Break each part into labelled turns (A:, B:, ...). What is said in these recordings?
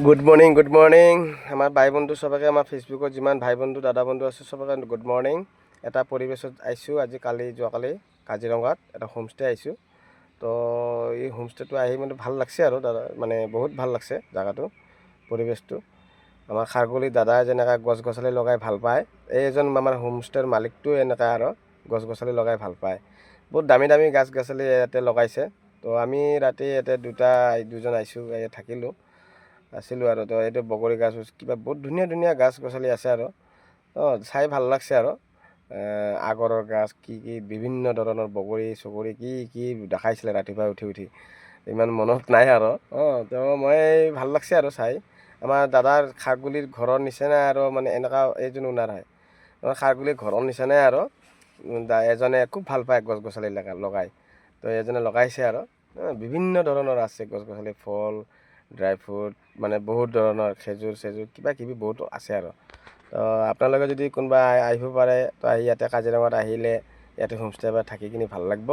A: Good morning আমাৰ ভাই বন্ধু সবকে আমাৰ ফেচবুকত যিমান ভাই বন্ধু দাদা বন্ধু আছে সবকে গুড মৰ্নিং। এটা পৰিৱেশত আহিছোঁ আজি যোৱাকালি কাজিৰঙাত এটা হোমষ্টে আহিছোঁ। তো এই হোমষ্টেটো আহি মানে ভাল লাগছে আৰু দাদা মানে বহুত ভাল লাগছে জেগাটো পৰিৱেশটো। আমাৰ খাৰগুলি দাদাই যেনেকৈ গছ গছনি লগাই ভাল পায়, এইজন আমাৰ হোমষ্টেৰ মালিকটো এনেকৈ আৰু গছ গছনি লগাই ভাল পায়। বহুত দামী দামী গছ গছনি ইয়াতে লগাইছে। তো আমি ৰাতি ইয়াতে দুজন আহিছোঁ, থাকিলোঁ আছিলোঁ আৰু। তো এইটো বগৰী গাছ কিবা বহুত ধুনীয়া ধুনীয়া গাছ গছনি আছে আৰু চাই ভাল লাগছে আৰু আগৰৰ গাছ কি বিভিন্ন ধৰণৰ বগৰী চগৰী কি দেখাইছিলে ৰাতিপুৱা উঠি ইমান মনত নাই আৰু তো মই ভাল লাগছে আৰু চাই। আমাৰ দাদাৰ খাৰগুলিৰ ঘৰৰ নিচিনা আৰু মানে এনেকুৱা এইজন ওনাৰ হয় আমাৰ খাৰগুলিৰ ঘৰৰ নিচিনাই আৰু এজনে খুব ভাল পায় গছ গছনি লগাই। তো এজনে লগাইছে আৰু বিভিন্ন ধৰণৰ আছে গছ গছনি, ফল, ড্ৰাই ফ্ৰুট, মানে বহুত ধৰণৰ খেজুৰ কিবা কিবি বহুত আছে আৰু। তো আপোনালোকে যদি কোনোবা আহিব পাৰে তো আহি ইয়াতে কাজিৰঙাত আহিলে ইয়াতে হোমষ্টে বা থাকি কিনি ভাল লাগিব।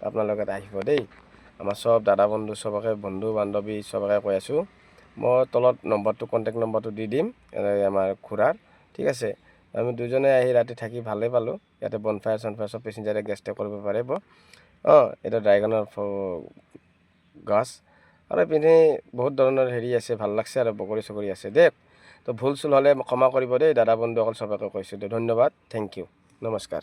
A: আপোনালোকে আহিব দেই। আমাৰ চব দাদা বন্ধু সবকে বন্ধু বান্ধৱী সবকে কৈ আছোঁ। মই তলত কণ্টেক্ট নম্বৰটো দি দিম আমাৰ খুৰাৰ, ঠিক আছে। আমি দুজনে আহি ৰাতি থাকি ভালেই পালোঁ। ইয়াতে বনফায়াৰ চনফায়াৰ চব পেচেঞ্জাৰে গেষ্ট ষ্টে কৰিব পাৰিব। এটা ড্ৰাগনৰ গছ আৰু এইপিনে বহুত ধৰণৰ হেৰি আছে, ভাল লাগছে আৰু বগৰী চগৰী আছে দেই। তো ভুল চুল হ'লে ক্ষমা কৰিব দেই দাদা বন্ধুসকল সবকে কৈছোঁ। ধন্যবাদ, থেংক ইউ, নমস্কাৰ।